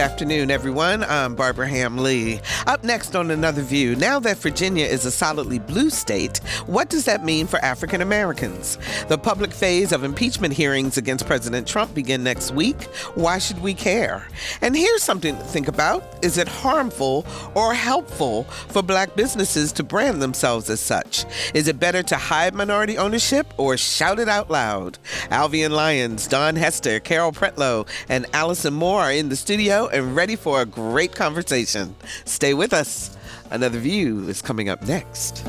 afternoon, everyone. I'm Barbara Ham Lee. Up next on Another View, now that Virginia is a solidly blue state, what does that mean for African Americans? The public phase of impeachment hearings against President Trump begin next week. Why should we care? And here's something to think about. Is it harmful or helpful for black businesses to brand themselves as such? Is it better to hide minority ownership or shout it out loud? Alvean Lyons, Daun Hester, Carol Pretlow, and Allison Moore are in the studio and ready for a great conversation. Stay with us. Another View is coming up next.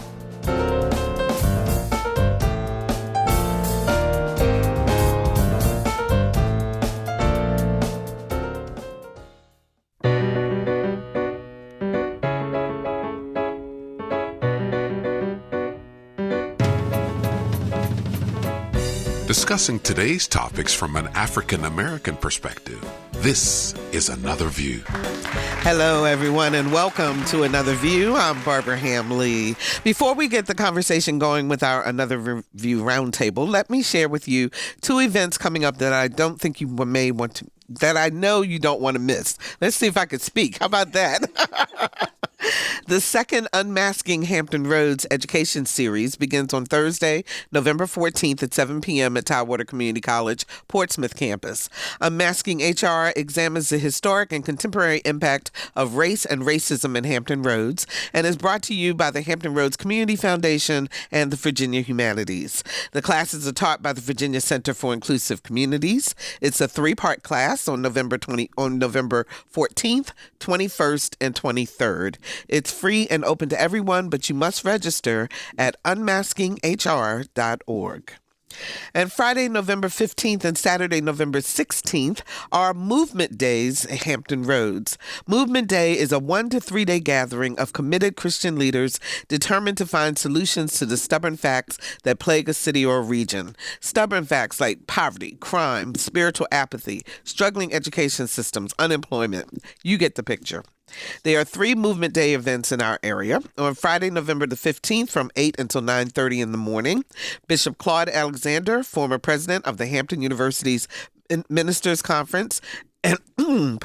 Discussing today's topics from an African American perspective, this is Another View. Hello, everyone, and welcome to Another View. I'm Barbara Ham Lee. Before we get the conversation going with our Another View roundtable, let me share with you two events coming up that I don't think you may want to, that I know you don't want to miss. Let's see if I could speak. How about that? The second Unmasking Hampton Roads education series begins on Thursday, November 14th at 7 p.m. at Tidewater Community College, Portsmouth campus. Unmasking HR examines the historic and contemporary impact of race and racism in Hampton Roads and is brought to you by the Hampton Roads Community Foundation and the Virginia Humanities. The classes are taught by the Virginia Center for Inclusive Communities. It's a three-part class on November 14th, 21st, and 23rd. It's free and open to everyone, but you must register at unmaskinghr.org. And Friday, November 15th and Saturday, November 16th are Movement Days at Hampton Roads. Movement Day is a 1 to 3 day gathering of committed Christian leaders determined to find solutions to the stubborn facts that plague a city or a region. Stubborn facts like poverty, crime, spiritual apathy, struggling education systems, unemployment. You get the picture. There are 3 Movement Day events in our area. On Friday, November the 15th from 8 until 9:30 in the morning, Bishop Claude Alexander, former president of the Hampton University's Ministers Conference, and and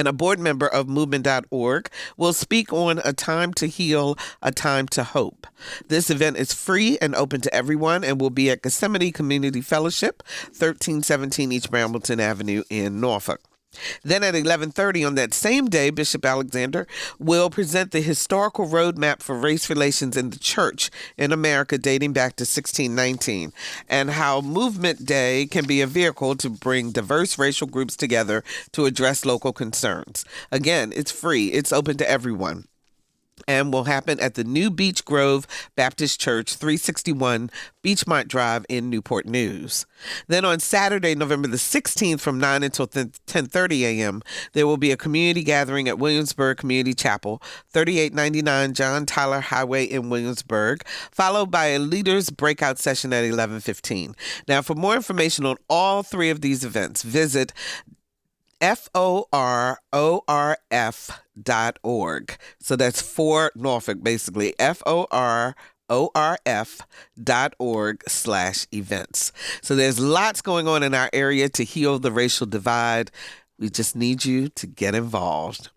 a board member of Movement.org, will speak on A Time to Heal, A Time to Hope. This event is free and open to everyone and will be at Gethsemane Community Fellowship, 1317 East Brambleton Avenue in Norfolk. Then at 11:30 on that same day, Bishop Alexander will present the historical roadmap for race relations in the church in America dating back to 1619 and how Movement Day can be a vehicle to bring diverse racial groups together to address local concerns. Again, it's free. It's open to everyone. And will happen at the New Beach Grove Baptist Church, 361 Beachmont Drive in Newport News. Then on Saturday, November the 16th from 9 until 10:30 a.m., there will be a community gathering at Williamsburg Community Chapel, 3899 John Tyler Highway in Williamsburg, followed by a leaders breakout session at 11:15. Now, for more information on all 3 of these events, visit FORORF.org. So that's for Norfolk, basically. FORORF.org/events. So there's lots going on in our area to heal the racial divide. We just need you to get involved.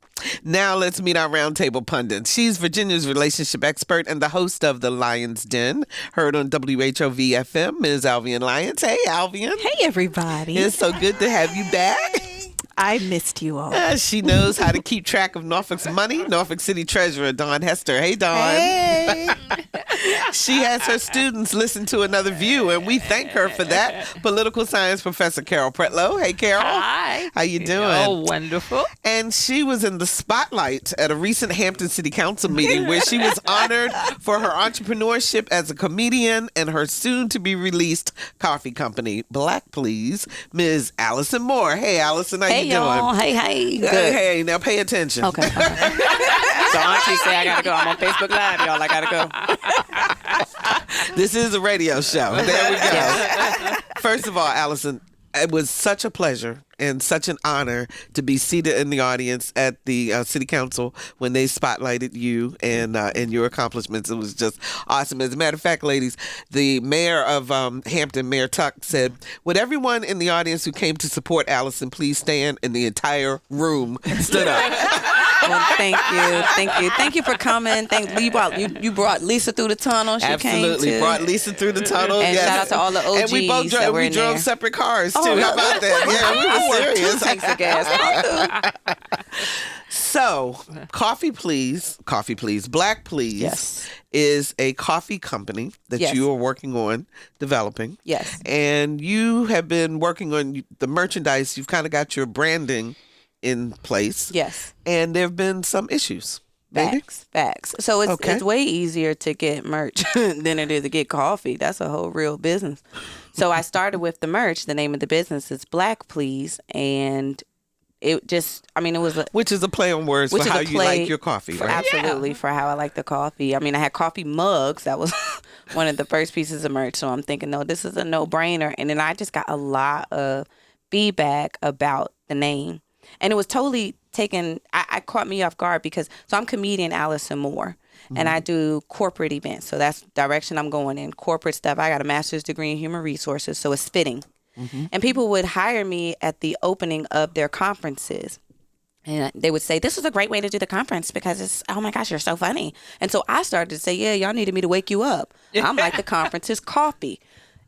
Now let's meet our roundtable pundit. She's Virginia's relationship expert and the host of The Lyons Den, heard on WHOV-FM, Ms. Alvean Lyons. Hey, Alvean. Hey, everybody. It's so good to have you back. I missed you all. She knows how to keep track of Norfolk's money. Norfolk City Treasurer Daun Hester. Hey, Daun. Hey. She has her students listen to Another View, and we thank her for that. Political science professor Carol Pretlow. Hey, Carol. Hi. How you doing? Oh, wonderful. And she was in the spotlight at a recent Hampton City Council meeting where she was honored for her entrepreneurship as a comedian and her soon-to-be-released coffee company, Black Please, Ms. Allison Moore. Hey, Allison, how you doing? Y'all. Hey. Good. Hey, now pay attention. Okay. So auntie say I gotta go. I'm on Facebook Live, y'all. I gotta go. This is a radio show. There we go. First of all, Allison, It was such a pleasure and such an honor to be seated in the audience at the City Council when they spotlighted you and your accomplishments. It was just awesome. As a matter of fact, ladies, the mayor of Hampton, Mayor Tuck, said, "Would everyone in the audience who came to support Allison please stand?" And the entire room stood up. Well, thank you for coming. You brought Lisa through the tunnel. She Absolutely, came brought Lisa through the tunnel. And yes. shout out to all the OGs and we both that were in drove there. separate cars too. Oh, How about that? Yeah, we were serious. 2 tanks of gas. So, Coffee Please, Black Please Yes. is a coffee company that Yes. you are working on developing. Yes. And you have been working on the merchandise. You've kind of got your branding in place. Yes. And there have been some issues. Maybe? Facts. So it's Okay. it's way easier to get merch than it is to get coffee. That's a whole real business. So I started with the merch. The name of the business is Black Please, and it just, it was a, Which is a play on words which for is how a you play like your coffee, for, right? absolutely, for how I like the coffee. I had coffee mugs. That was one of the first pieces of merch. So I'm thinking, no, this is a no-brainer. And then I just got a lot of feedback about the name. And it was totally taken, I caught me off guard because, so I'm comedian Allison Moore. And I do corporate events. So that's the direction I'm going in, corporate stuff. I got a master's degree in human resources, so it's fitting. And people would hire me at the opening of their conferences. And they would say, this is a great way to do the conference because it's, oh my gosh, you're so funny. And so I started to say, yeah, y'all needed me to wake you up. I'm like, the conference is coffee.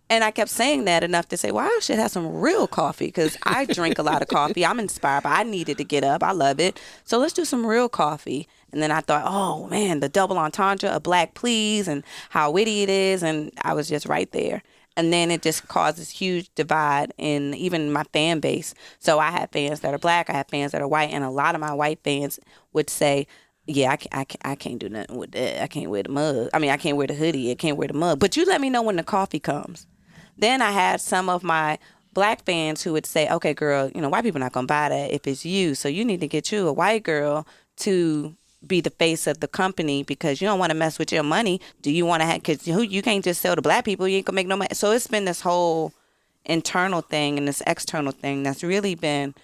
And I kept saying that enough to say, well, I should have some real coffee because I drink a lot of coffee. I'm inspired, but I needed to get up. I love it. So let's do some real coffee. And then I thought, oh, man, the double entendre of Black Please and how witty it is. And I was just right there. And then it just caused this huge divide in even my fan base. So I have fans that are Black. I have fans that are white. And a lot of my white fans would say, yeah, I can't do nothing with that. I can't wear the mug. I can't wear the hoodie. I can't wear the mug. But you let me know when the coffee comes. Then I had some of my Black fans who would say, okay, girl, white people not going to buy that if it's you. So you need to get you a white girl to be the face of the company because you don't want to mess with your money. Do you want to have, because you can't just sell to Black people. You ain't going to make no money. So it's been this whole internal thing and this external thing that's really been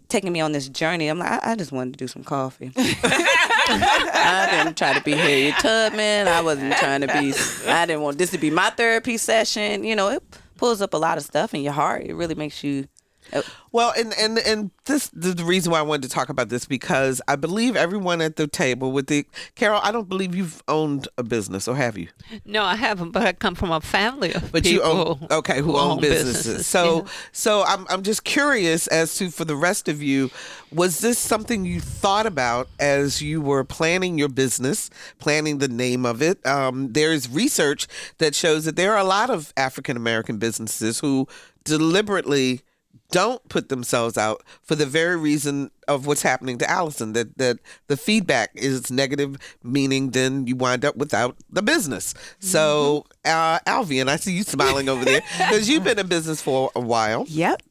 taking me on this journey. I'm like, I just wanted to do some coffee. I didn't try to be Harriet Tubman. I wasn't trying to be, I didn't want this to be my therapy session. It pulls up a lot of stuff in your heart. It really makes you. Well, and this the reason why I wanted to talk about this because I believe everyone at the table Carol, I don't believe you've owned a business, or have you? No, I haven't, but I come from a family of But people you own, who own businesses. So I'm just curious as to, for the rest of you, was this something you thought about as you were planning your business, planning the name of it? There's research that shows that there are a lot of African American businesses who deliberately don't put themselves out for the very reason of what's happening to Allison, that the feedback is negative, meaning then you wind up without the business. So, Alvean, I see you smiling over there because you've been in business for a while. Yep.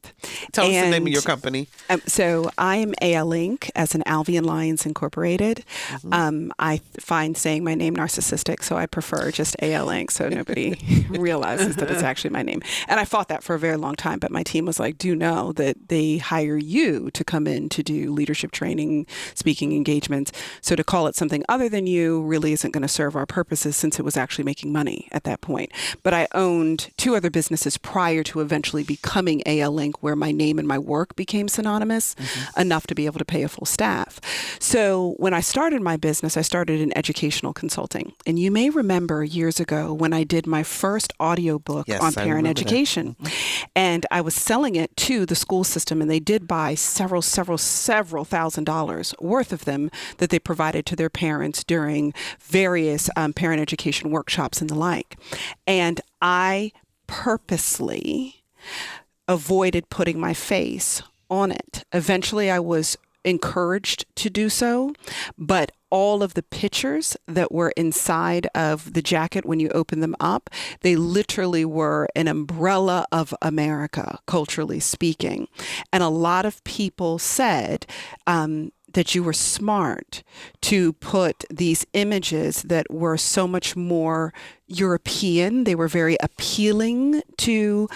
Tell us the name of your company. So I am AL Inc. as an Alvean Lyons Incorporated. I find saying my name narcissistic, so I prefer just AL Inc. so nobody realizes that it's actually my name. And I fought that for a very long time, but my team was like, do know that they hire you to come in to do leadership training, speaking engagements. So to call it something other than you really isn't going to serve our purposes since it was actually making money at that point. But I owned 2 other businesses prior to eventually becoming AL Inc., where my name and my work became synonymous enough to be able to pay a full staff. So when I started my business, I started in educational consulting. And you may remember years ago when I did my first audiobook on parent education. And I was selling it to the school system, and they did buy several $1,000s worth of them that they provided to their parents during various parent education workshops and the like. And I purposely avoided putting my face on it. Eventually, I was encouraged to do so, but all of the pictures that were inside of the jacket, when you open them up, they literally were an umbrella of America, culturally speaking. And a lot of people said that you were smart to put these images that were so much more European. They were very appealing to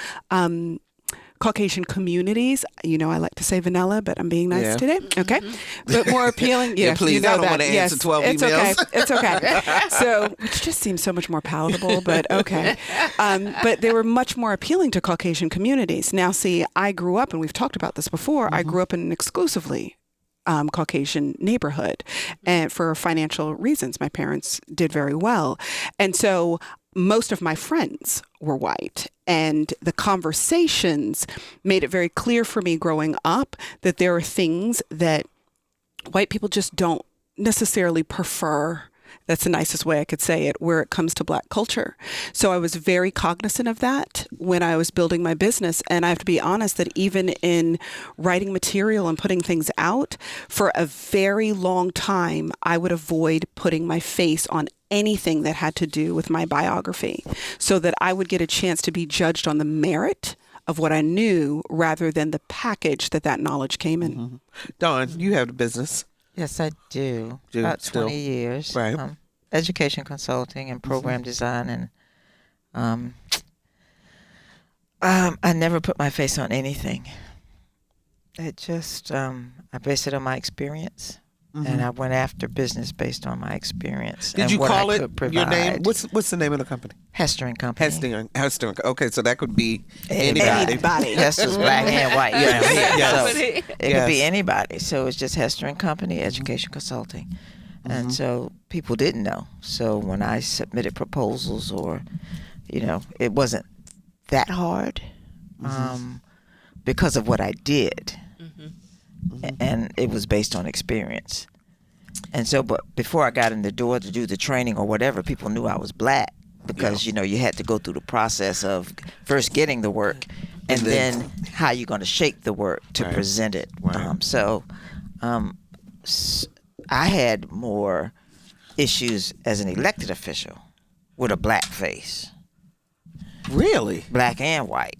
Caucasian communities. I like to say vanilla, but I'm being nice today. Okay. But more appealing. Yeah, please. I don't want to answer 12 it's emails. Okay. It's okay. So, which just seems so much more palatable, but okay. But they were much more appealing to Caucasian communities. Now, see, I grew up, and we've talked about this before, I grew up in an exclusively Caucasian neighborhood, and for financial reasons, my parents did very well. And so most of my friends were white, and the conversations made it very clear for me growing up that there are things that white people just don't necessarily prefer. That's the nicest way I could say it, where it comes to Black culture. So I was very cognizant of that when I was building my business. And I have to be honest that even in writing material and putting things out, for a very long time, I would avoid putting my face on anything that had to do with my biography so that I would get a chance to be judged on the merit of what I knew rather than the package that knowledge came in. Dawn, you have the business. Yes, I do. About 20 years. Right. Education consulting and program design. And I never put my face on anything. It just, I based it on my experience. And I went after business based on my experience. Did and you what call I it could provide. your name? What's the name of the company? Hester and Company. Hester. Okay, so that could be anybody. Hester's black and white. Yes. So it could be anybody. So it's just Hester and Company, Education Consulting. And so people didn't know. So when I submitted proposals or, it wasn't that hard because of what I did. And it was based on experience. And so, but before I got in the door to do the training or whatever, people knew I was Black because, you had to go through the process of first getting the work and then how you're going to shape the work to present it. I had more issues as an elected official with a Black face. Really? Black and white.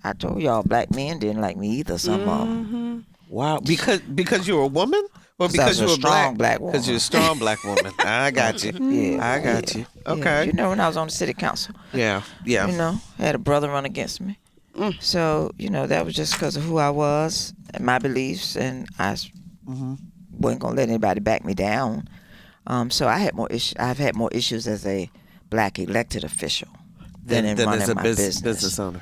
I told y'all Black men didn't like me either, some of them. Wow. Because you're a woman? Or Because because I was you're a strong Black woman. Because you're a strong Black woman. I got you. Yeah. I got you. Okay. Yeah. When I was on the city council. Yeah. I had a brother run against me. So, that was just because of who I was and my beliefs, and I wasn't going to let anybody back me down. So I've had more issues as a Black elected official than in running as a my business owner.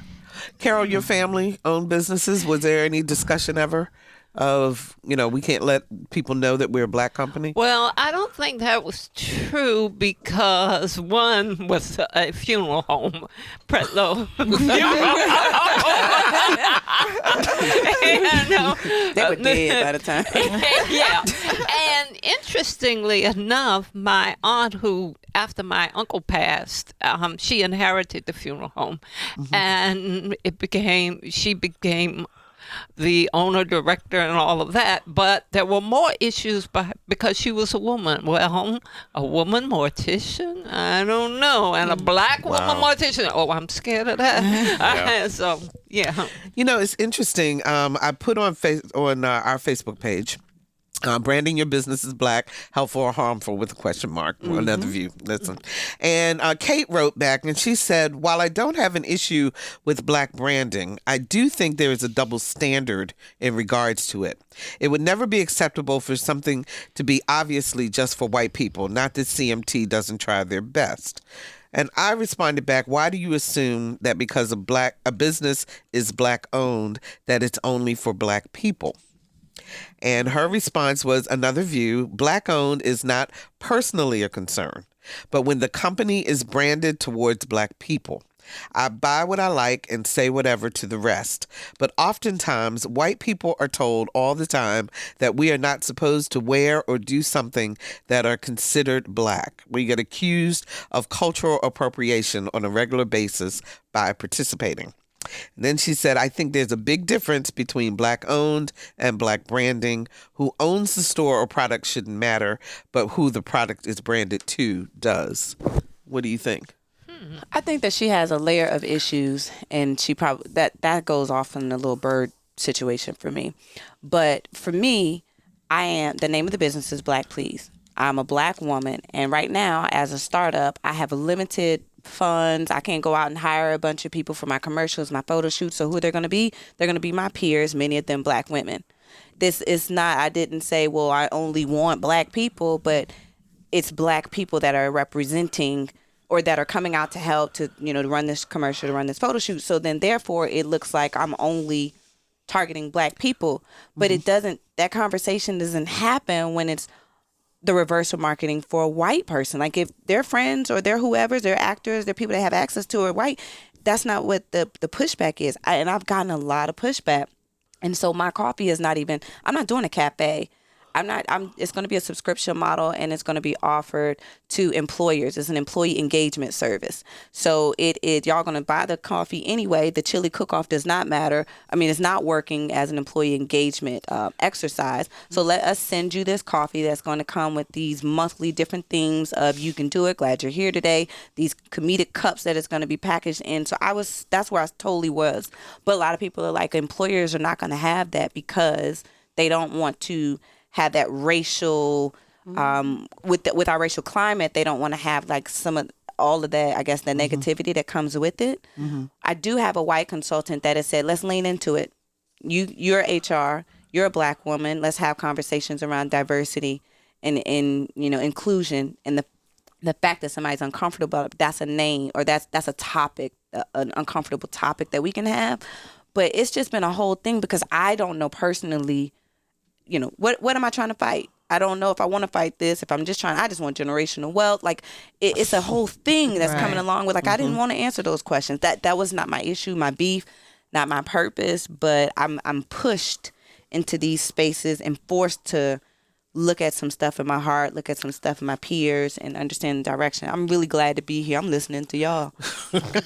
Carol, your family owned businesses. Was there any discussion ever of, we can't let people know that we're a Black company? Well, I don't think that was true because one was a funeral home, Pretlow. They were dead by the time. Yeah. And interestingly enough, my aunt, who after my uncle passed, she inherited the funeral home, and she became the owner, director, and all of that. But there were more issues because she was a woman. Well, a woman mortician? I don't know. And a Black woman mortician? Oh, I'm scared of that. So, yeah. It's interesting. I put on our Facebook page, branding your business is Black, helpful or harmful with a question mark. Another view. Listen. And Kate wrote back and she said, while I don't have an issue with Black branding, I do think there is a double standard in regards to it. It would never be acceptable for something to be obviously just for white people, not that CMT doesn't try their best. And I responded back, why do you assume that because a business is Black owned, that it's only for Black people? And her response was another view. Black owned is not personally a concern, but when the company is branded towards Black people, I buy what I like and say whatever to the rest. But oftentimes, white people are told all the time that we are not supposed to wear or do something that are considered Black. We get accused of cultural appropriation on a regular basis by participating. And then she said, I think there's a big difference between Black owned and Black branding. Who owns the store or product shouldn't matter, but who the product is branded to does. What do you think? I think that she has a layer of issues, and she probably that goes off in the little bird situation for me. But for me, the name of the business is Black Please. I'm a Black woman, and right now, as a startup, I have a limited funds. I can't go out and hire a bunch of people for my commercials, my photo shoots. So who they're going to be? They're going to be my peers, many of them Black women. This is not, I didn't say, well, I only want Black people, but it's Black people that are representing or that are coming out to help to, to run this commercial, to run this photo shoot. So then therefore it looks like I'm only targeting Black people, but it doesn't, that conversation doesn't happen when it's the reverse of marketing for a white person. Like if their friends or their whoever's, their actors, their people they have access to are white, that's not what the pushback is. And I've gotten a lot of pushback. And so my coffee is not even, I'm not doing a cafe. It's going to be a subscription model, and it's going to be offered to employers. It's an employee engagement service. So y'all going to buy the coffee anyway. The chili cook-off does not matter. I mean, it's not working as an employee engagement exercise. So let us send you this coffee that's going to come with these monthly different themes of you can do it, glad you're here today, these comedic cups that it's going to be packaged in. So that's where I totally was. But a lot of people are like, employers are not going to have that because they don't want to have that racial, with our racial climate, they don't want to have like some of all of that, I guess, the negativity that comes with it. I do have a white consultant that has said, let's lean into it. You're HR, you're a Black woman. Let's have conversations around diversity and inclusion, and the fact that somebody's uncomfortable, that's a name, or that's a topic, an uncomfortable topic that we can have. But it's just been a whole thing because I don't know personally, what am I trying to fight? I don't know if I want to fight this, if I just want generational wealth. Like it's a whole thing that's coming along with, like, I didn't want to answer those questions. That was not my issue, my beef, not my purpose, but I'm pushed into these spaces and forced to look at some stuff in my heart, look at some stuff in my peers, and understand the direction. I'm really glad to be here. I'm listening to y'all.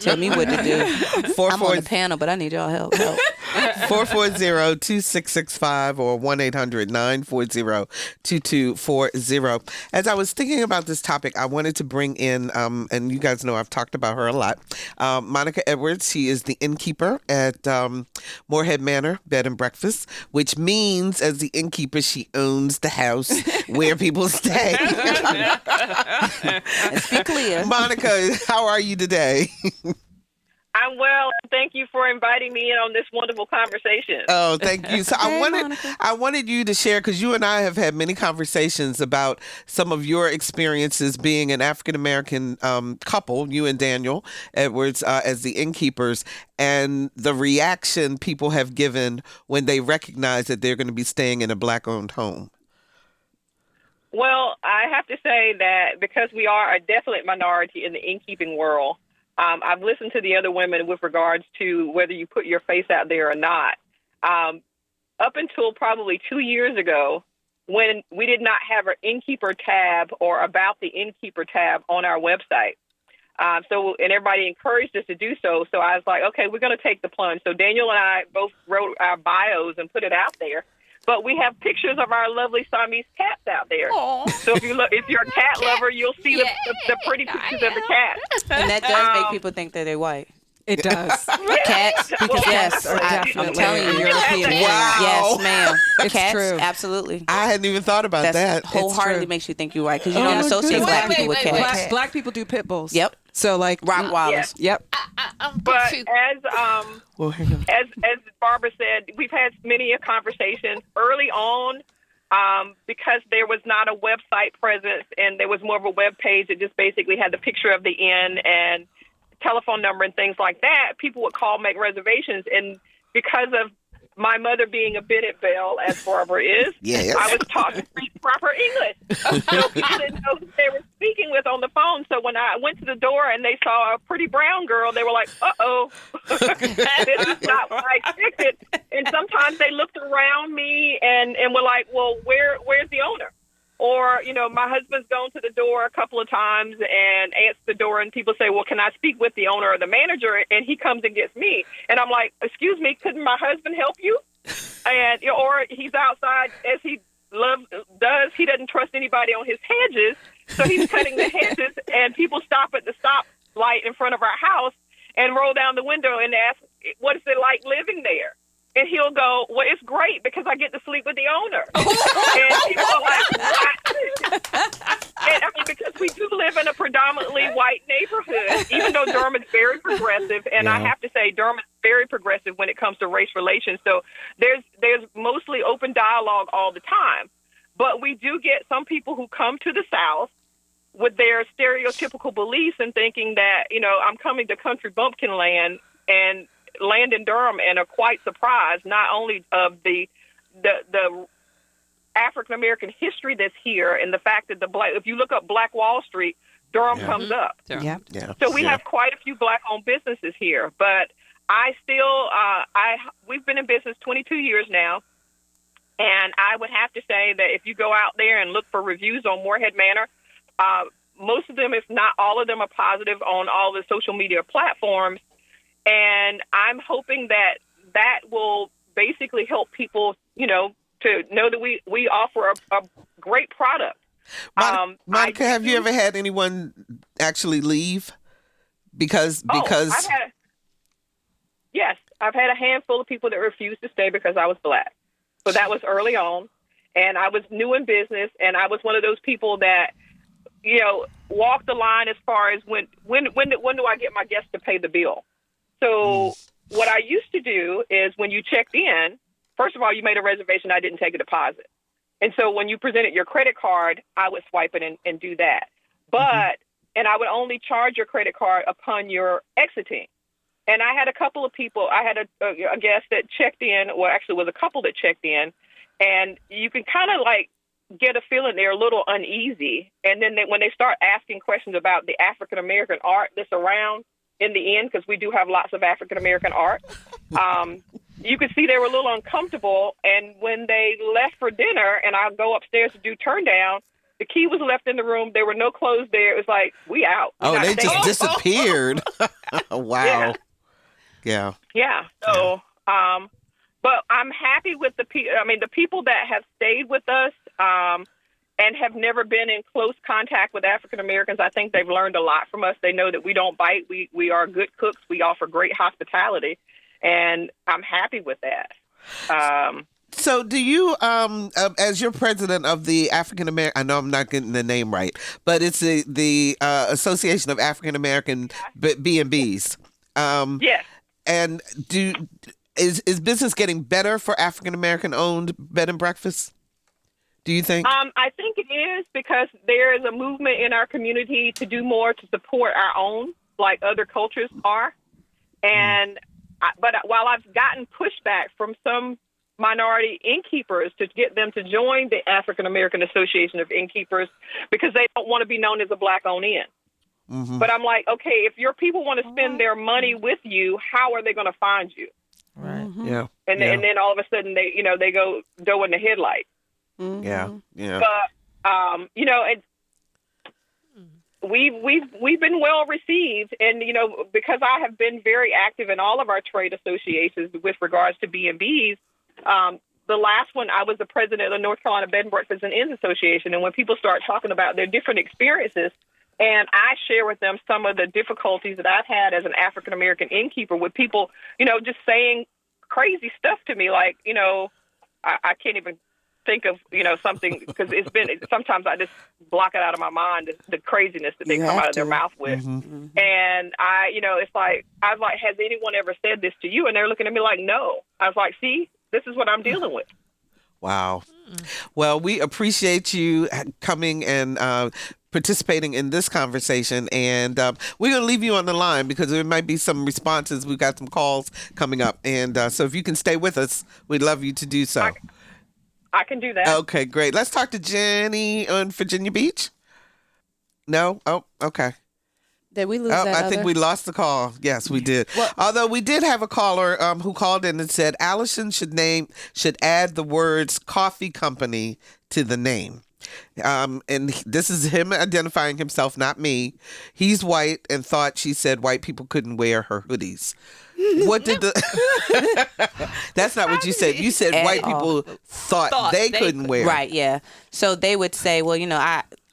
Tell me what to do. I'm on the panel, but I need y'all help. 440-2665 or 1-800-940-2240. As I was thinking about this topic, I wanted to bring in, and you guys know I've talked about her a lot, Monica Edwards. She is the innkeeper at Moorhead Manor Bed and Breakfast, which means as the innkeeper, she owns the house where people stay. Let's be clear. Monica, how are you today? I'm well. Thank you for inviting me in on this wonderful conversation. Oh, thank you. So I wanted you to share, because you and I have had many conversations about some of your experiences being an African-American couple, you and Daniel Edwards, as the innkeepers, and the reaction people have given when they recognize that they're going to be staying in a Black-owned home. Well, I have to say that because we are a definite minority in the innkeeping world, I've listened to the other women with regards to whether you put your face out there or not. Up until probably 2 years ago, when we did not have an innkeeper tab or about the innkeeper tab on our website. And everybody encouraged us to do so. So I was like, okay, we're going to take the plunge. So Daniel and I both wrote our bios and put it out there. But we have pictures of our lovely Siamese cats out there. Aww. So if you're a cat lover, you'll see the pretty pictures of the cats. And that does make people think that they're white. It does. Cats, because yes, I'm telling you, European. Wow. Yes, ma'am. It's Cats, true. absolutely. I hadn't even thought about that. Wholeheartedly makes you think you're white because you don't associate Black people with cats. Black people do pit bulls. Yep. So like Rottweilers. Yep. But as Barbara said, we've had many conversations early on because there was not a website presence and there was more of a web page that just basically had the picture of the inn and telephone number and things like that. People would call, make reservations, and because of my mother being a Bennett Belle, as Barbara is, yes. I was taught to speak proper English. So people didn't know who they were speaking with on the phone. So when I went to the door and they saw a pretty brown girl, they were like, uh-oh, this is not what I expected. And sometimes they looked around me and were like, well, where's the owner? Or, my husband's gone to the door a couple of times and answered the door, and people say, well, can I speak with the owner or the manager? And he comes and gets me. And I'm like, excuse me, couldn't my husband help you? And or he's outside, as he does. He doesn't trust anybody on his hedges, so he's cutting the hedges, and people stop at the stoplight in front of our house and roll down the window and ask, what is it like living there? And he'll go, well, it's great because I get to sleep with the owner. And people are like, what? And I mean, because we do live in a predominantly white neighborhood, even though progressive, and I have to say Durham is very progressive when it comes to race relations. So there's mostly open dialogue all the time. But we do get some people who come to the South with their stereotypical beliefs and thinking that, I'm coming to country bumpkin land and land in Durham and are quite surprised not only of the African American history that's here and the fact that if you look up Black Wall Street, Durham comes up. Yeah. So we have quite a few Black-owned businesses here, but I still we've been in business 22 years now, and I would have to say that if you go out there and look for reviews on Moorhead Manor, most of them, if not all of them, are positive on all the social media platforms. And I'm hoping that will basically help people, to know that we offer a great product. Monica, have you ever had anyone actually leave because? Yes, I've had a handful of people that refused to stay because I was Black. So that was early on, and I was new in business, and I was one of those people that, walked the line as far as when do I get my guests to pay the bill? So what I used to do is when you checked in, first of all, you made a reservation. I didn't take a deposit. And so when you presented your credit card, I would swipe it and do that. But, and I would only charge your credit card upon your exiting. And I had a couple of people, I had a guest that checked in, well, actually it was a couple that checked in, and you can kind of like get a feeling they're a little uneasy. And then when they start asking questions about the African-American art that's around in the end, because we do have lots of African-American art, you could see they were a little uncomfortable. And when they left for dinner and I go upstairs to do turn down, the key was left in the room. There were no clothes there. It was like, we out. Oh, they just disappeared. Wow. Yeah. Yeah. So, but I'm happy with the people that have stayed with us and have never been in close contact with African Americans. I think they've learned a lot from us. They know that we don't bite. We are good cooks. We offer great hospitality, and I'm happy with that. So do you, as you're president of the African American, I know I'm not getting the name right, but it's the Association of African American B&Bs. Yes. And is business getting better for African American owned bed and breakfasts? Do you think? I think it is, because there is a movement in our community to do more to support our own, like other cultures are. And but while I've gotten pushback from some minority innkeepers to get them to join the African American Association of Innkeepers because they don't want to be known as a Black-owned inn. Mm-hmm. But I'm like, okay, if your people want to spend their money with you, how are they going to find you? Right. Mm-hmm. Yeah. And then all of a sudden they go doe in the headlight. Mm-hmm. Yeah. Yeah. But we've been well received, and because I have been very active in all of our trade associations with regards to B&Bs. The last one, I was the president of the North Carolina Bed and Breakfast and Inns Association, and when people start talking about their different experiences, and I share with them some of the difficulties that I've had as an African American innkeeper with people, just saying crazy stuff to me, like, I can't even think of, something, because sometimes I just block it out of my mind, the craziness that they come out of their mouth with. Mm-hmm. And it's like, I was like, has anyone ever said this to you? And they're looking at me like, no. I was like, see, this is what I'm dealing with. Wow. Well, we appreciate you coming and participating in this conversation, and we're going to leave you on the line because there might be some responses. We've got some calls coming up, and so if you can stay with us, we'd love you to do so. I can do that. Okay, great. Let's talk to Jenny on Virginia Beach. No? Oh, okay. Did we lose that I think other? we lost the call. Yes, we did. Well, although we did have a caller who called in and said Allison should add the words coffee company to the name. And this is him identifying himself, not me. He's white and thought she said white people couldn't wear her hoodies. What did that's not what you said. You said white people thought they couldn't wear it. Right, yeah. So they would say, well,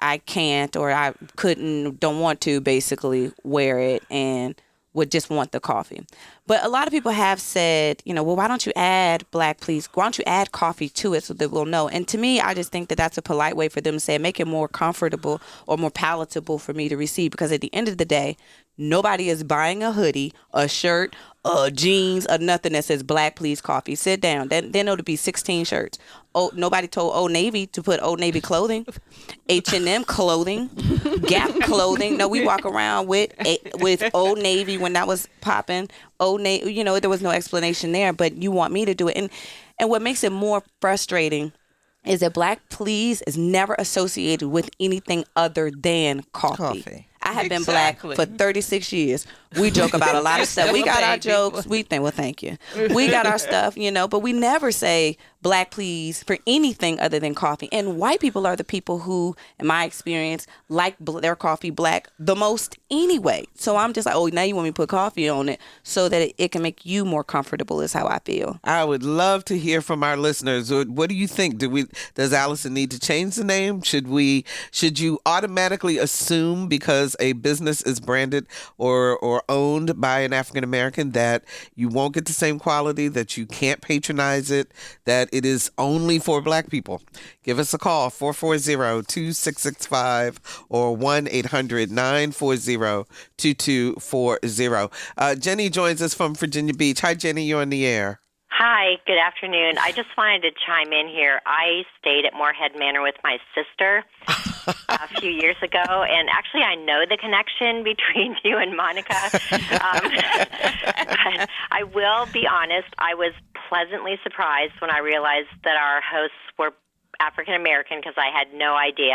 I can't, or I couldn't, don't want to basically wear it. And would just want the coffee. But a lot of people have said, well, why don't you add black, please? Why don't you add coffee to it so that we'll know? And to me, I just think that that's a polite way for them to say, make it more comfortable or more palatable for me to receive. Because at the end of the day, nobody is buying a hoodie, a shirt, jeans, or nothing that says black, please, coffee. Sit down. Then it'll be 16 shirts. Oh, nobody told Old Navy to put Old Navy clothing, H&M clothing, Gap clothing. No, we walk around with Old Navy when that was popping. Old Navy, there was no explanation there, but you want me to do it. And what makes it more frustrating is that black please is never associated with anything other than coffee. I have been black for 36 years. We joke about a lot of stuff. We got our jokes. We think, well, thank you. We got our stuff, but we never say black please for anything other than coffee. And white people are the people who, in my experience, like their coffee black the most anyway. So I'm just like, oh, now you want me to put coffee on it so that it can make you more comfortable is how I feel. I would love to hear from our listeners. What do you think? Does Allison need to change the name? Should you automatically assume because a business is branded or owned by an African American that you won't get the same quality, that you can't patronize it, that it is only for black people? Give us a call, 440-2665 or 1-800-940-2240. Jenny joins us from Virginia Beach. Hi, Jenny, you're on the air. Hi, good afternoon. I just wanted to chime in here. I stayed at Moorhead Manor with my sister a few years ago, and actually I know the connection between you and Monica. But I will be honest, I was pleasantly surprised when I realized that our hosts were African American because I had no idea.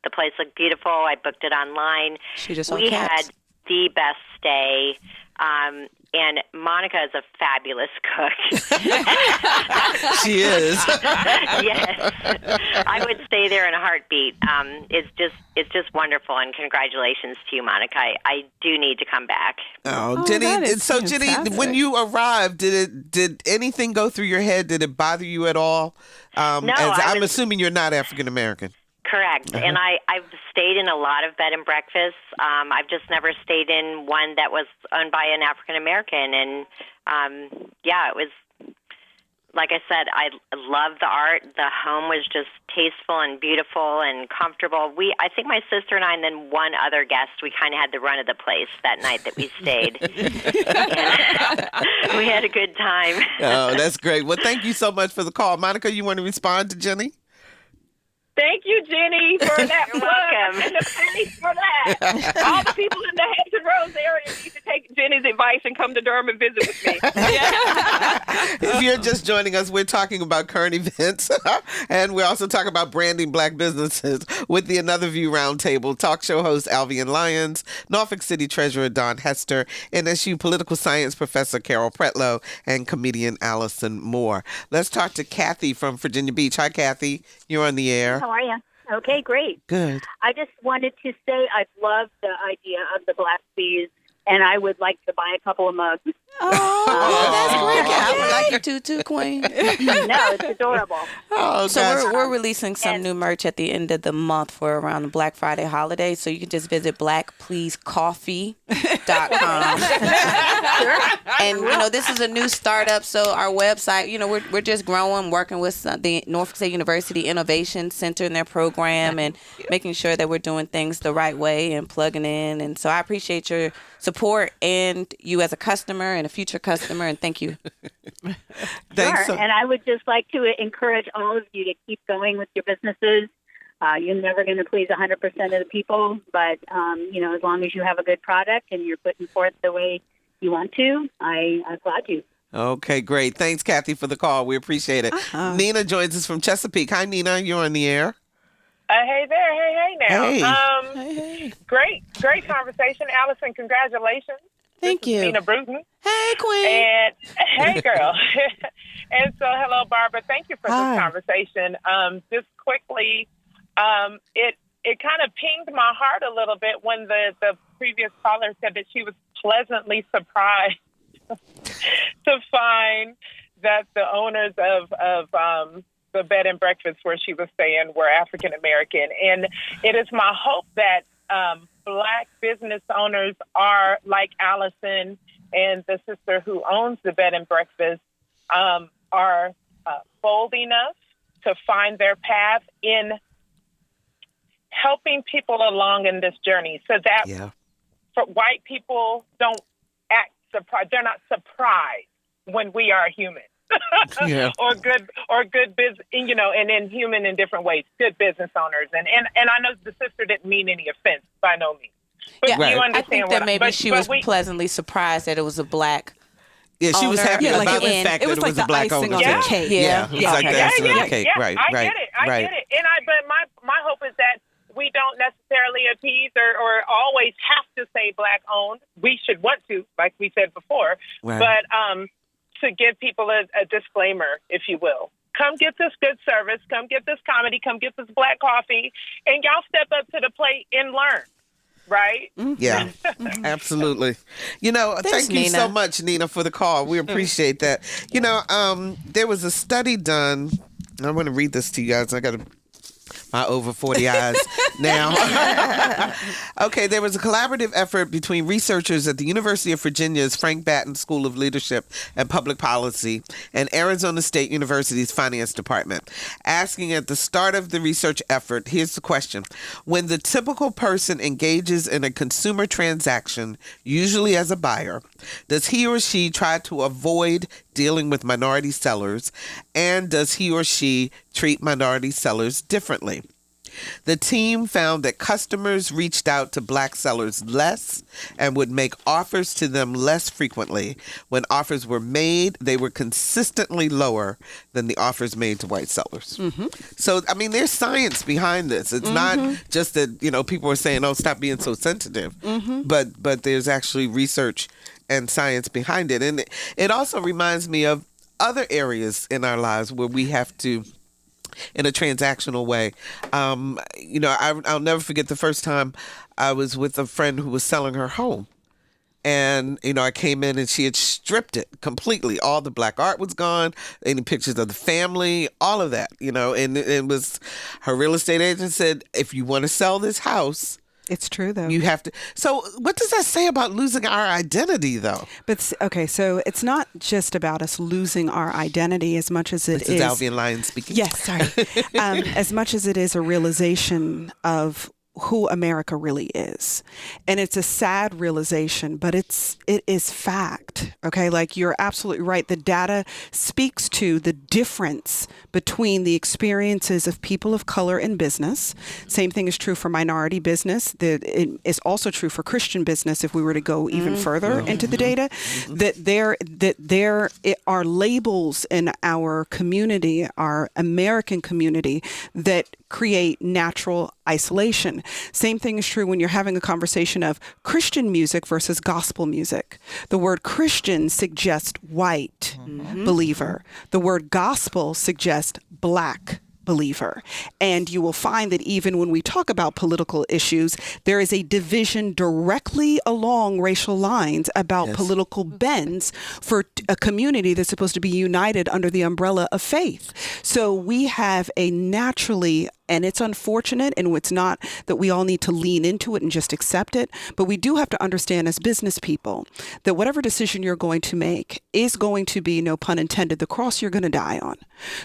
The place looked beautiful. I booked it online. We had the best stay. And Monica is a fabulous cook. She is. Yes. I would stay there in a heartbeat. It's just wonderful, and congratulations to you, Monica. I do need to come back. Oh, Jenny. So, Jenny, when you arrived, did anything go through your head? Did it bother you at all? No. I'm assuming you're not African American. Correct. And I've stayed in a lot of bed and breakfasts. I've just never stayed in one that was owned by an African American. And it was, like I said, I love the art. The home was just tasteful and beautiful and comfortable. I think my sister and I, and then one other guest, we kind of had the run of the place that night that we stayed. And we had a good time. Oh, that's great. Well, thank you so much for the call. Monica, you want to respond to Jenny? Thank you, Jenny, for that. You're welcome. And the pennies for that. All the people in the Hampton Roads area need to take Jenny's advice and come to Durham and visit with me. If you're just joining us, we're talking about current events, and we're also talking about branding black businesses with the Another View Roundtable. Talk show host Alvean Lyons, Norfolk City Treasurer Daun Hester, NSU political science professor Carol Pretlow, and comedian Allison Moore. Let's talk to Kathy from Virginia Beach. Hi, Kathy. You're on the air. How are you? Okay, great. Good. I just wanted to say I love the idea of the black bees, and I would like to buy a couple of mugs. Oh, that's great. I would like you too, Queen. No, it's adorable. Oh, so we're releasing some new merch at the end of the month for around the Black Friday holiday. So you can just visit blackpleasecoffee.com. And, this is a new startup. So our website, we're just growing, working with the Norfolk State University Innovation Center in their program and making sure that we're doing things the right way and plugging in. And so I appreciate your support and you as a customer and a future customer, and thank you. Thanks. Sure. And I would just like to encourage all of you to keep going with your businesses. You're never going to please 100% of the people, but as long as you have a good product and you're putting forth the way you want to, I applaud you. Okay, great. Thanks, Kathy, for the call. We appreciate it. Nina joins us from Chesapeake. Hi, Nina. You're on the air. Hey there. Hey now. Hey. Great conversation. Allison, congratulations. Thank you. Nina Bruton. Hey, Queen. And hey, girl. And so, hello, Barbara. Thank you for this conversation. Just quickly, it kind of pinged my heart a little bit when the previous caller said that she was pleasantly surprised to find that the owners of the bed and breakfast where she was staying were African American. And it is my hope that Black business owners are like Allison and the sister who owns the bed and breakfast, are bold enough to find their path in helping people along in this journey, so that for white people don't act surprised. They're not surprised when we are human. or good business, and then human in different ways, good business owners. And I know the sister didn't mean any offense by no means. But you understand I think that maybe she was pleasantly surprised that it was a Black Yeah, she was happy about the fact that it was a Black owner. It was like the icing on the cake. Yeah, it was like the icing on the cake. Right. I get it. But my hope is that we don't necessarily appease or always have to say Black owned. We should want to, like we said before. Right. But to give people a disclaimer, if you will. Come get this good service. Come get this comedy. Come get this Black coffee. And y'all step up to the plate and learn. Right? Yeah, absolutely. Thank you so much, Nina, for the call. We appreciate that. There was a study done. I want to read this to you guys. I got my over 40 eyes now. Okay, there was a collaborative effort between researchers at the University of Virginia's Frank Batten School of Leadership and Public Policy and Arizona State University's Finance Department, asking at the start of the research effort, here's the question: when the typical person engages in a consumer transaction, usually as a buyer, does he or she try to avoid dealing with minority sellers, and does he or she treat minority sellers differently? The team found that customers reached out to Black sellers less and would make offers to them less frequently. When offers were made, they were consistently lower than the offers made to white sellers. Mm-hmm. So, there's science behind this. It's not just that, people are saying, oh, stop being so sensitive. Mm-hmm. But there's actually research and science behind it. And it also reminds me of other areas in our lives where we have to, in a transactional way. I'll never forget the first time I was with a friend who was selling her home. And, I came in and she had stripped it completely. All the Black art was gone, any pictures of the family, all of that, and it was, her real estate agent said, if you want to sell this house, it's true, though. you have to. So what does that say about losing our identity, though? But, okay, so it's not just about us losing our identity as much as it is. This is Alvean Lyons speaking. Yes, sorry. As much as it is a realization of who America really is. And it's a sad realization, but it is fact. Okay, like you're absolutely right. The data speaks to the difference between the experiences of people of color in business. Same thing is true for minority business. It is also true for Christian business if we were to go even further into the data. That there are labels in our community, our American community, that create natural isolation. Same thing is true when you're having a conversation of Christian music versus gospel music. The word Christian suggests white believer. The word gospel suggests Black believer. And you will find that even when we talk about political issues, there is a division directly along racial lines about political bends for a community that's supposed to be united under the umbrella of faith. So we have a naturally, and it's unfortunate, and it's not that we all need to lean into it and just accept it, but we do have to understand as business people that whatever decision you're going to make is going to be, no pun intended, the cross you're going to die on.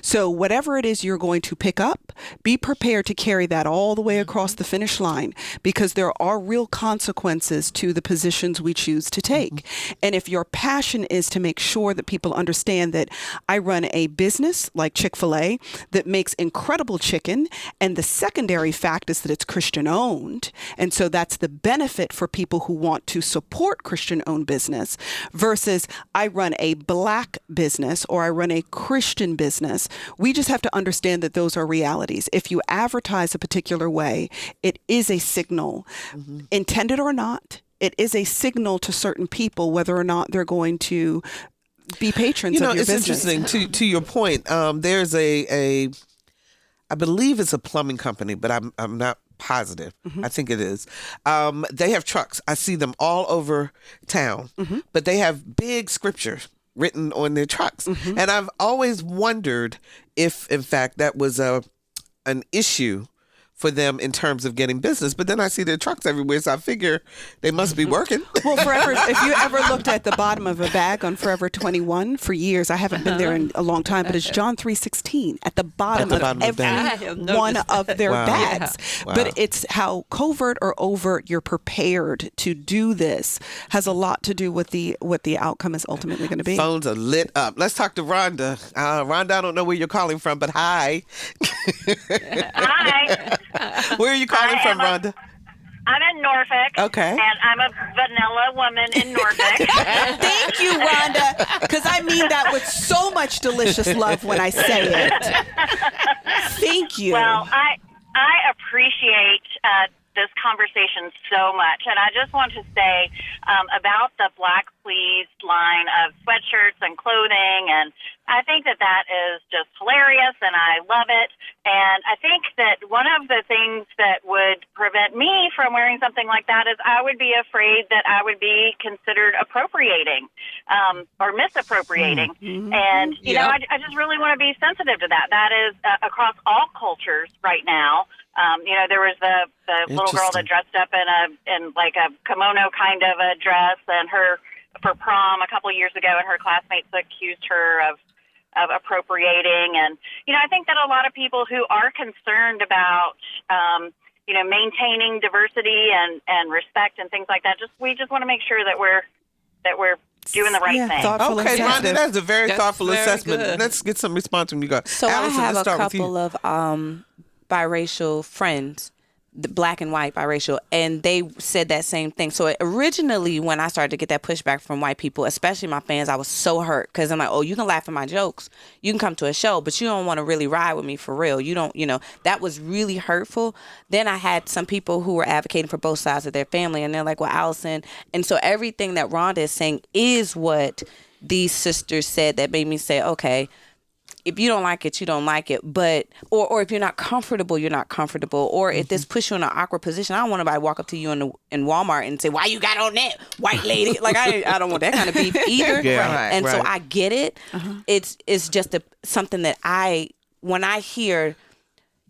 So whatever it is you're going to pick up, be prepared to carry that all the way across the finish line, because there are real consequences to the positions we choose to take. And if your passion is to make sure that people understand that I run a business like Chick-fil-A that makes incredible chicken, and the secondary fact is that it's Christian owned. And so that's the benefit for people who want to support Christian owned business, versus I run a Black business or I run a Christian business. We just have to understand that those are realities. If you advertise a particular way, it is a signal, intended or not. It is a signal to certain people whether or not they're going to be patrons of your business. It's interesting to your point. There's I believe it's a plumbing company, but I'm not positive. I think it is. They have trucks. I see them all over town, but they have big scriptures written on their trucks. And I've always wondered if, in fact, that was an issue for them in terms of getting business. But then I see their trucks everywhere, so I figure they must be working. Well, if you ever looked at the bottom of a bag on Forever 21 for years, I haven't been there in a long time, but it's John 3:16 at the bottom of every one of their bags. Wow. But it's how covert or overt you're prepared to do this has a lot to do with what the outcome is ultimately going to be. Phones are lit up. Let's talk to Rhonda. Rhonda, I don't know where you're calling from, but hi. Hi. Where are you calling from, Rhonda? I'm in Norfolk. Okay. And I'm a vanilla woman in Norfolk. Thank you, Rhonda, because I mean that with so much delicious love when I say it. Thank you. Well, I appreciate this conversation so much. And I just want to say about the Black Please line of sweatshirts and clothing. And I think that is just hilarious, and I love it. And I think that one of the things that would prevent me from wearing something like that is I would be afraid that I would be considered appropriating or misappropriating. Mm-hmm. And, you know, I just really want to be sensitive to that. That is across all cultures right now. You know, there was the little girl that dressed up in like a kimono kind of a dress, and for prom a couple of years ago, and her classmates accused her of appropriating. And, you know, I think that a lot of people who are concerned about, you know, maintaining diversity and respect and things like that, we just want to make sure that we're doing the right thing. Okay, Rhonda, that's a very thoughtful assessment. Good. Let's get some response from you guys. So Allison, I have let's a start couple of biracial friends, the black and white biracial, and they said that same thing. So originally, when I started to get that pushback from white people, especially my fans, I was so hurt because I'm like, oh, you can laugh at my jokes, you can come to a show, but you don't want to really ride with me for real. You don't, you know, that was really hurtful. Then I had some people who were advocating for both sides of their family, and they're like, well, Allison, and so everything that Rhonda is saying is what these sisters said that made me say, okay, if you don't like it, you don't like it. But or if you're not comfortable, you're not comfortable. Or if this puts you in an awkward position, I don't want anybody to walk up to you in Walmart and say, "Why you got on that, white lady?" Like I don't want that kind of beef either. So I get it. It's just something that when I hear,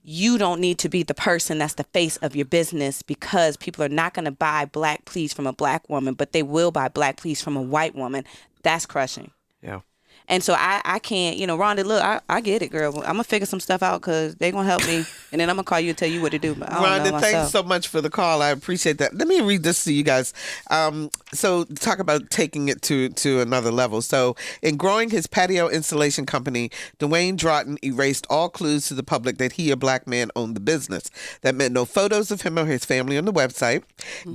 you don't need to be the person that's the face of your business because people are not going to buy Black Please from a black woman, but they will buy Black Please from a white woman. That's crushing. Yeah. And so I can't, you know, Rhonda, look, I get it, girl. I'm going to figure some stuff out because they're going to help me. And then I'm going to call you and tell you what to do. But I don't know Rhonda, thanks so much for the call. I appreciate that. Let me read this to you guys. So talk about taking it to another level. So in growing his patio installation company, Dwayne Drotton erased all clues to the public that he, a black man, owned the business. That meant no photos of him or his family on the website,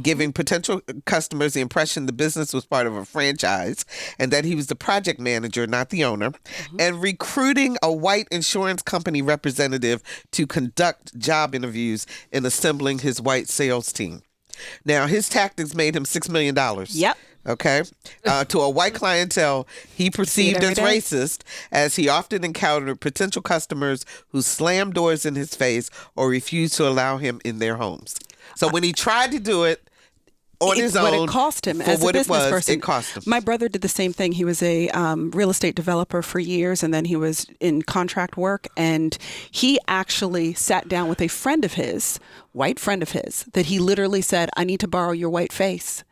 giving potential customers the impression the business was part of a franchise and that he was the project manager, not the owner, and recruiting a white insurance company representative to conduct job interviews and assembling his white sales team. Now, his tactics made him $6 million. Yep. Okay. To a white clientele he perceived as racist, as he often encountered potential customers who slammed doors in his face or refused to allow him in their homes. So when he tried to do it on his own, what it cost him for as what a business person. It cost him. My brother did the same thing. He was a real estate developer for years, and then he was in contract work. And he actually sat down with a friend of his, white friend of his, that he literally said, "I need to borrow your white face."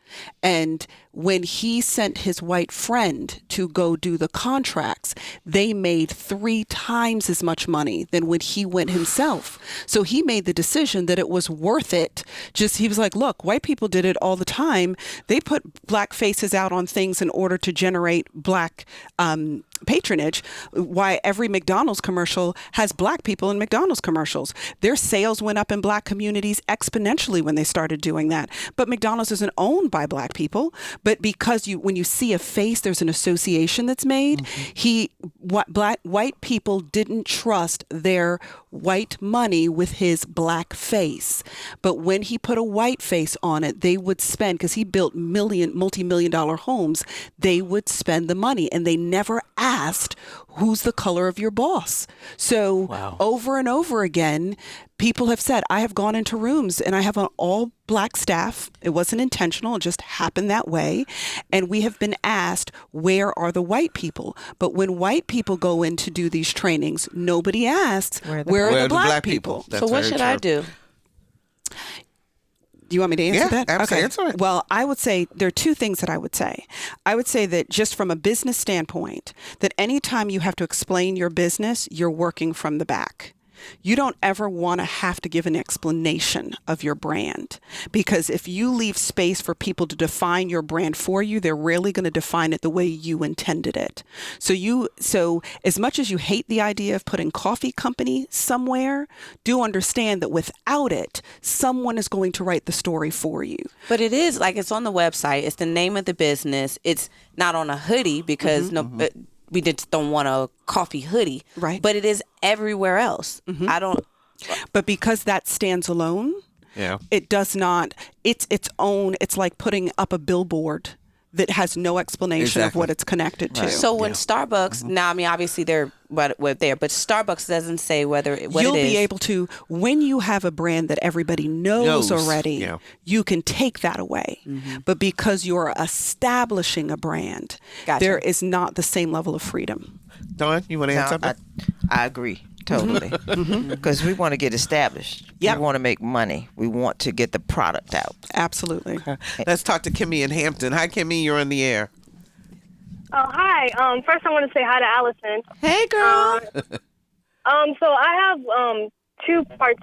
And when he sent his white friend to go do the contracts, they made 3 times as much money than when he went himself. So he made the decision that it was worth it. He was like, look, white people did it all the time. They put black faces out on things in order to generate black patronage. Why every McDonald's commercial has black people in McDonald's commercials. Their sales went up in black communities exponentially when they started doing that. But McDonald's isn't owned by black people. But because when you see a face, there's an association that's made. White people didn't trust their white money with his black face. But when he put a white face on it, they would spend, because he built multi-million-dollar homes, they would spend the money, and they never asked, who's the color of your boss? So over and over again, people have said, I have gone into rooms and I have an all black staff. It wasn't intentional. It just happened that way. And we have been asked, where are the white people? But when white people go in to do these trainings, nobody asks, where are the black people? So what should I do? Do you want me to answer that? Absolutely. Answer it. Well, I would say there are two things that I would say. I would say that just from a business standpoint, that anytime you have to explain your business, you're working from the back. You don't ever want to have to give an explanation of your brand, because if you leave space for people to define your brand for you, they're rarely going to define it the way you intended it. So as much as you hate the idea of putting coffee company somewhere, do understand that without it, someone is going to write the story for you. But it is like, it's on the website. It's the name of the business. It's not on a hoodie because we just don't want a coffee hoodie. Right. But it is everywhere else. But because that stands alone, it does not, it's its own, it's like putting up a billboard that has no explanation of what it's connected to. So when Starbucks, now, I mean, obviously they're there, but Starbucks doesn't say what You'll be able to, when you have a brand that everybody knows already, you can take that away. But because you're establishing a brand, there is not the same level of freedom. Dawn, you want to add something? I agree. Totally. Because we want to get established. We want to make money. We want to get the product out. Absolutely. Let's talk to Kimmy in Hampton. Hi, Kimmy. You're on the air. Oh, hi. First, I want to say hi to Allison. Hey, girl. So I have two parts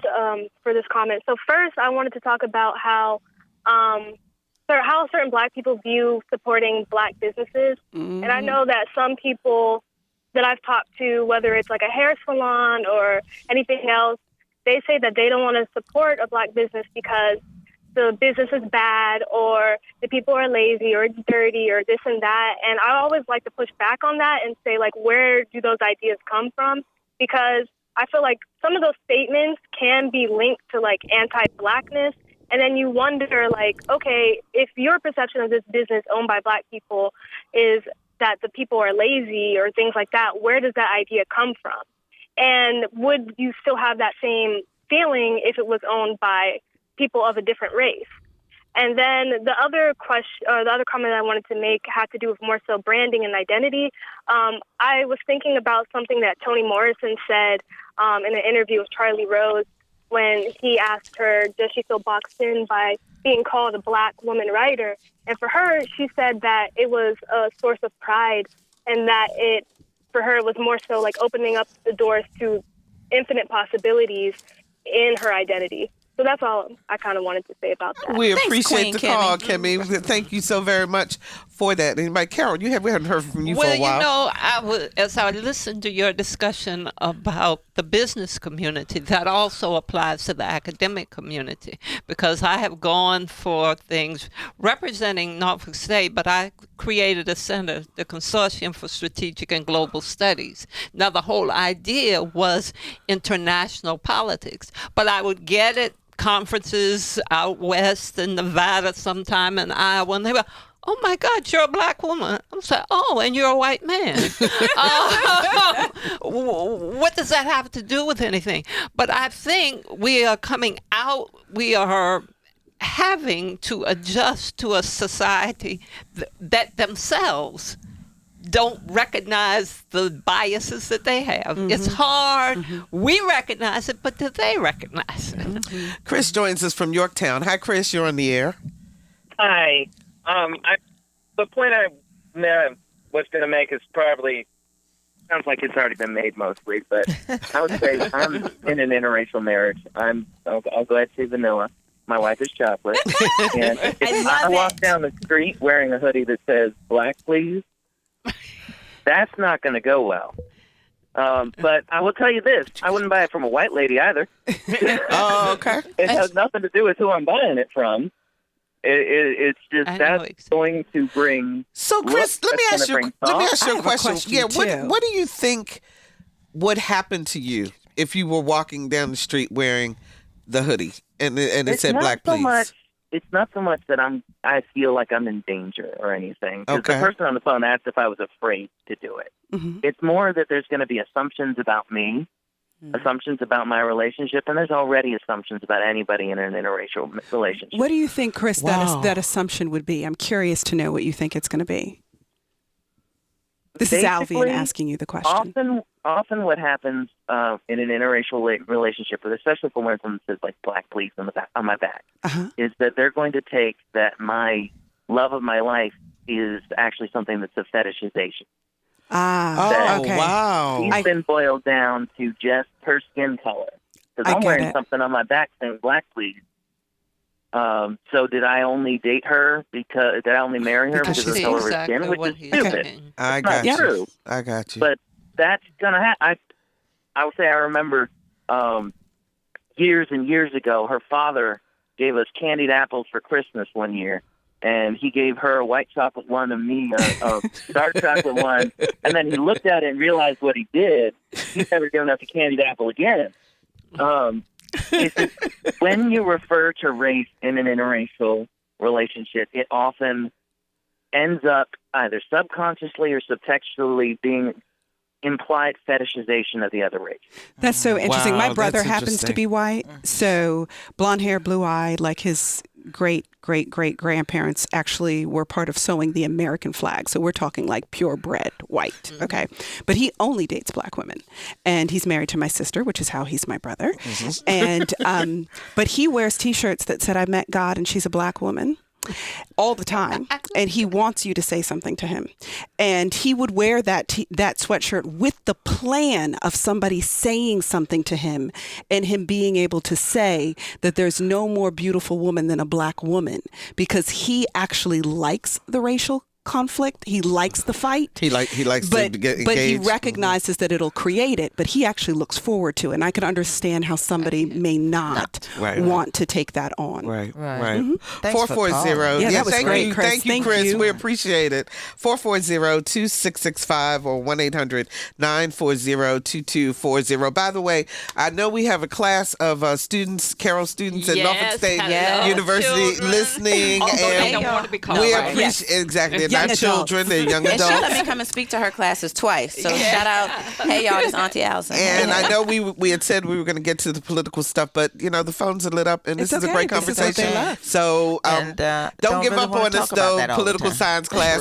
for this comment. So first, I wanted to talk about how certain Black people view supporting Black businesses. And I know that some people that I've talked to, whether it's like a hair salon or anything else, they say that they don't want to support a Black business because the business is bad or the people are lazy or it's dirty or this and that. And I always like to push back on that and say, like, where do those ideas come from? Because I feel like some of those statements can be linked to, like, anti-Blackness. And then you wonder, like, okay, if your perception of this business owned by Black people is that the people are lazy or things like that, where does that idea come from? And would you still have that same feeling if it was owned by people of a different race? And then the other question, or the other comment I wanted to make had to do with more so branding and identity. I was thinking about something that Toni Morrison said in an interview with Charlie Rose when he asked her, does she feel boxed in by being called a Black woman writer? And for her, she said that it was a source of pride and that for her, it was more so like opening up the doors to infinite possibilities in her identity. So that's all I kind of wanted to say about that. We appreciate the call, Kimmy. Thank you so very much for that. And Mike, Carol, we haven't heard from you for a while. Well, as I listened to your discussion about the business community, that also applies to the academic community, because I have gone for things representing Norfolk State, but I created a center, the Consortium for Strategic and Global Studies. Now, the whole idea was international politics, but I would get it conferences out west in Nevada sometime in Iowa, and they were, oh my God, you're a Black woman. I'm saying, oh, and you're a white man. What does that have to do with anything? But I think we are coming out, we are having to adjust to a society that themselves don't recognize the biases that they have. It's hard. We recognize it, but do they recognize it? Chris joins us from Yorktown. Hi, Chris. You're on the air. Hi. The point I was going to make is probably, sounds like it's already been made mostly, but I would say I'm in an interracial marriage. I'll go ahead and say vanilla. My wife is chocolate. And if I walk down the street wearing a hoodie that says Black please, that's not going to go well. But I will tell you this. I wouldn't buy it from a white lady either. Oh, okay. It has nothing to do with who I'm buying it from. It's just that's going to bring. So, Chris, let me ask you a question. Yeah, what do you think would happen to you if you were walking down the street wearing the hoodie and it said Black please? It's not so much that I feel like I'm in danger or anything. Because the person on the phone asked if I was afraid to do it. It's more that there's going to be assumptions about me, assumptions about my relationship, and there's already assumptions about anybody in an interracial relationship. What do you think, Chris, that assumption would be? I'm curious to know what you think it's going to be. This is Alvean asking you the question. often what happens in an interracial relationship, especially for when someone says like "Black, please" on my back, is that they're going to take that my love of my life is actually something that's a fetishization. Okay. Wow. He's been boiled down to just her skin color. Because I'm wearing something on my back saying "Black, please." So did I only date her because did I only marry her because of the color of her skin, which is stupid. I got you. True. I got you. But that's gonna happen. I would say I remember years and years ago, her father gave us candied apples for Christmas one year, and he gave her a white chocolate one and me a dark chocolate one, and then he looked at it and realized what he did. He's never given us a candied apple again. When you refer to race in an interracial relationship, it often ends up either subconsciously or subtextually being implied fetishization of the other race. That's so interesting. Wow, My brother that's happens to interesting. be white, so blonde hair, blue eye, like his great-great-great-grandparents actually were part of sewing the American flag. So we're talking like purebred white, okay? But he only dates Black women. And he's married to my sister, which is how he's my brother. And but he wears T-shirts that said, "I met God and she's a Black woman." All the time, and he wants you to say something to him, and he would wear that sweatshirt with the plan of somebody saying something to him, and him being able to say that there's no more beautiful woman than a Black woman, because he actually likes the racial conflict. He likes the fight. He likes to get engaged. But he recognizes that it'll create it, but he actually looks forward to it. And I can understand how somebody may not want to take that on. Right. Mm-hmm. 440. Yeah, that was thank great, you. Chris. Thank you, Chris. We appreciate it. 440-2665 or 1-800-940-2240. By the way, I know we have a class of students, Carroll students at Norfolk State University listening. They don't want to be called we right. appreciate exactly. They're Young not children, they're young And she adults. let me come and speak to her classes twice. So shout out, hey y'all, this Auntie Allison. And I know we had said we were going to get to the political stuff, but you know the phones are lit up, and this is a great conversation. So don't give really up wanna on us talk about though, that all the political time. science class,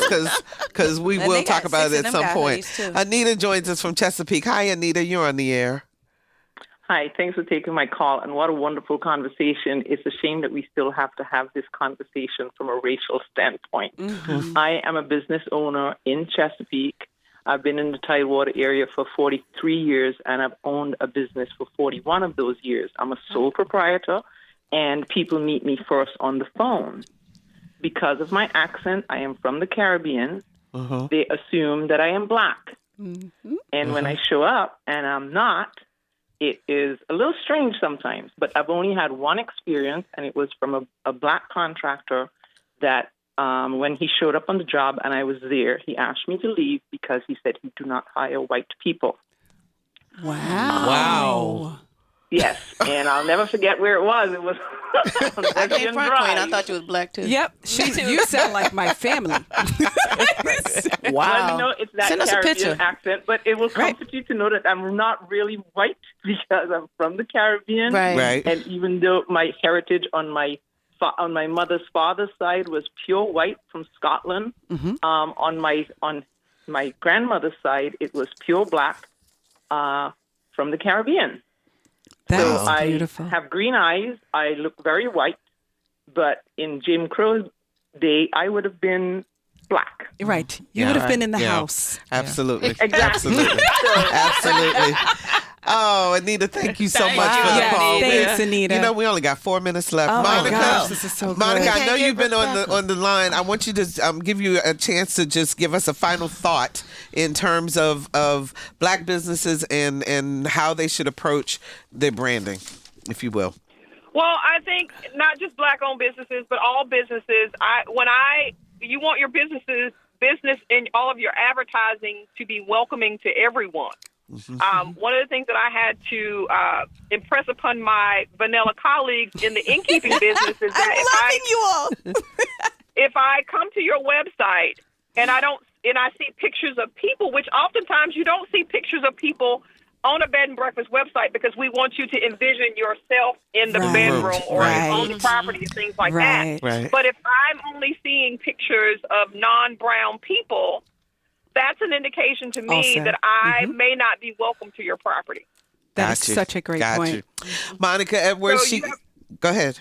because we And will they got talk about 6 it of at them some point. guys, too. Anita joins us from Chesapeake. Hi, Anita. You're on the air. Hi, thanks for taking my call, and what a wonderful conversation. It's a shame that we still have to have this conversation from a racial standpoint. I am a business owner in Chesapeake. I've been in the Tidewater area for 43 years, and I've owned a business for 41 of those years. I'm a sole proprietor, and people meet me first on the phone. Because of my accent, I am from the Caribbean. They assume that I am Black. And when I show up and I'm not, it is a little strange sometimes, but I've only had one experience, and it was from a Black contractor that when he showed up on the job and I was there, he asked me to leave because he said he do not hire white people. Wow. Yes, and I'll never forget where it was. It was on I came from Drive. Queen. I thought you was Black too. Yep. You sound like my family. Wow. Let me know it's that Send us a Caribbean picture. accent, but it will comfort you to know that I'm not really white because I'm from the Caribbean. Right. And even though my heritage on my mother's father's side was pure white from Scotland, on my grandmother's side it was pure Black from the Caribbean. That's I beautiful. have green eyes. I look very white, but in Jim Crow's day, I would have been Black. Right. You would have been in the house. Absolutely. Exactly. Absolutely. Absolutely. Oh, Anita, thank you so much for the call. Thanks, Anita. You know, we only got 4 minutes left. Oh Monica, my gosh, this is so good. Monica, I We know can't you've get been on the line. I want you to give you a chance to just give us a final thought in terms of Black businesses and how they should approach their branding, if you will. Well, I think not just Black-owned businesses, but all businesses. You want your business and all of your advertising to be welcoming to everyone. One of the things that I had to impress upon my vanilla colleagues in the innkeeping business is that if I come to your website and I see pictures of people, which oftentimes you don't see pictures of people on a bed and breakfast website because we want you to envision yourself in the bedroom or on the property and things like that. Right. But if I'm only seeing pictures of non-brown people, that's an indication to me Also. that I may not be welcome to your property. That's such a great point. Monica Edwards, So go ahead.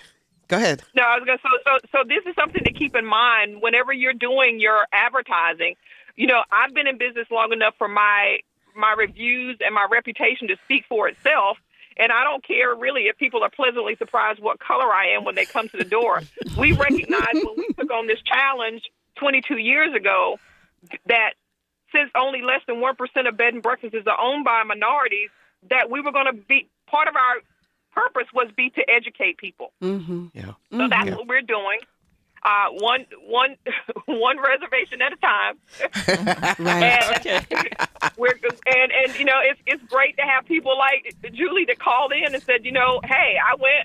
No, I was going to. So this is something to keep in mind whenever you're doing your advertising. You know, I've been in business long enough for my reviews and my reputation to speak for itself. And I don't care really if people are pleasantly surprised what color I am when they come to the door. We recognized when we took on this challenge 22 years ago that since only less than 1% of bed and breakfasts are owned by minorities, that we were going to be part of our purpose was to educate people. Mm-hmm. Yeah. So that's what we're doing. One reservation at a time. Right. And you know, it's great to have people like Julie that called in and said, you know, hey,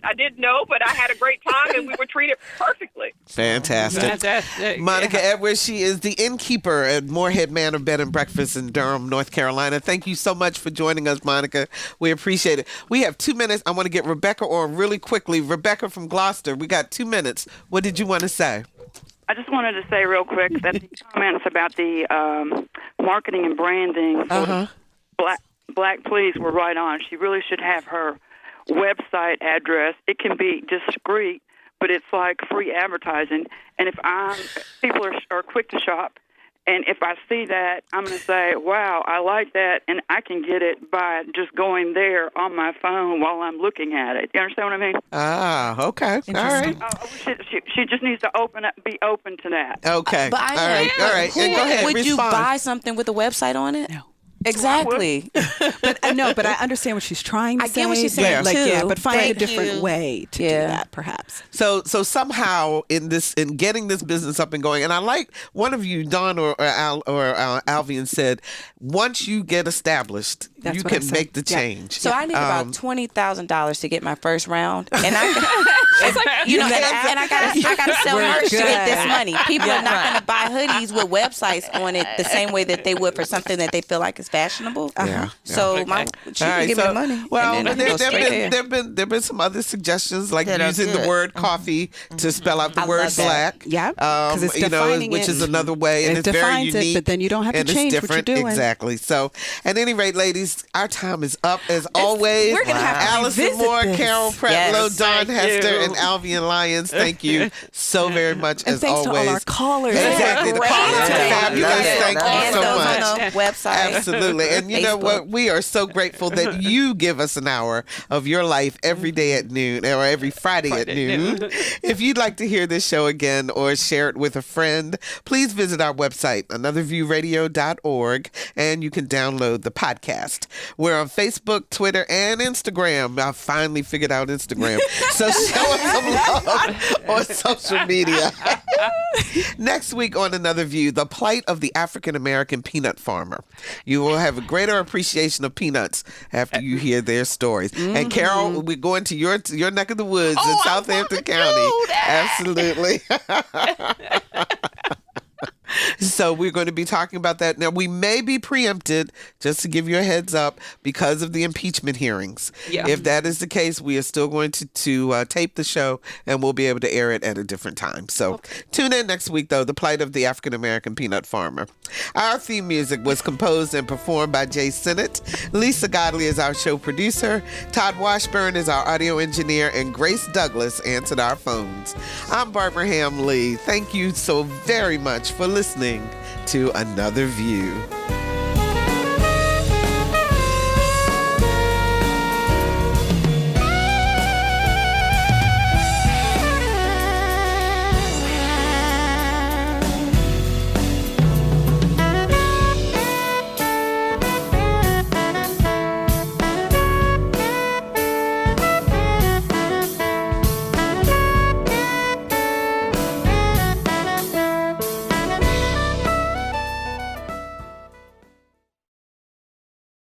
I didn't know, but I had a great time and we were treated perfectly. Fantastic. Monica Edwards, she is the innkeeper at Moorhead Manor Bed and Breakfast in Durham, North Carolina. Thank you so much for joining us, Monica. We appreciate it. We have 2 minutes. I want to get Rebecca on really quickly. Rebecca from Gloucester, we got 2 minutes. What did you want to say? I just wanted to say real quick that the comments about the marketing and branding for Black Please were right on. She really should have her website address. It can be discreet, but it's like free advertising. And if people are quick to shop, and if I see that, I'm going to say, wow, I like that, and I can get it by just going there on my phone while I'm looking at it. You understand what I mean? Ah, okay. All right. She just needs to be open to that. Okay. But all right. And go ahead. Would you respond. buy something with a website on it? No. Exactly. But I understand what she's trying to say. I get what she's saying like, too. but find a different way to do that, perhaps. So somehow in getting this business up and going, and I like one of you, Daun or Alvean said, once you get established, you can make the change. So I need about $20,000 to get my first round, and I gotta sell merch to get this money. People are not gonna buy hoodies with websites on it the same way that they would for something that they feel like is fashionable. So she can give me the money. Well, there've been some other suggestions like using the word coffee to spell out the word black. Yeah, because it's defining which is another way, and it's very unique. But then you don't have to change what you're doing. Exactly. So, at any rate, ladies, our time is up as always. We're gonna have to Allison Moore, this. Carol Pretlow, Daun Hester, and Alvean Lyons. Thank you so very much and as thanks always. to all our callers. Exactly, the callers are fabulous. Thank you so much. On the website. Absolutely. And you know what? We are so grateful that you give us an hour of your life every day at noon or every Friday at noon. If you'd like to hear this show again or share it with a friend, please visit our website, anotherviewradio.org, and you can download the podcast. We're on Facebook, Twitter, and Instagram. I finally figured out Instagram. So show us some love on social media. Next week on Another View, the plight of the African American peanut farmer. You will have a greater appreciation of peanuts after you hear their stories. And Carol, we're going to your neck of the woods in Southampton County. Absolutely. So we're going to be talking about that. Now, we may be preempted, just to give you a heads up, because of the impeachment hearings. Yeah. If that is the case, we are still going to tape the show, and we'll be able to air it at a different time. So tune in next week, though, the plight of the African-American peanut farmer. Our theme music was composed and performed by Jay Sinnott. Lisa Godley is our show producer. Todd Washburn is our audio engineer, and Grace Douglas answered our phones. I'm Barbara Ham Lee. Thank you so very much for listening to Another View.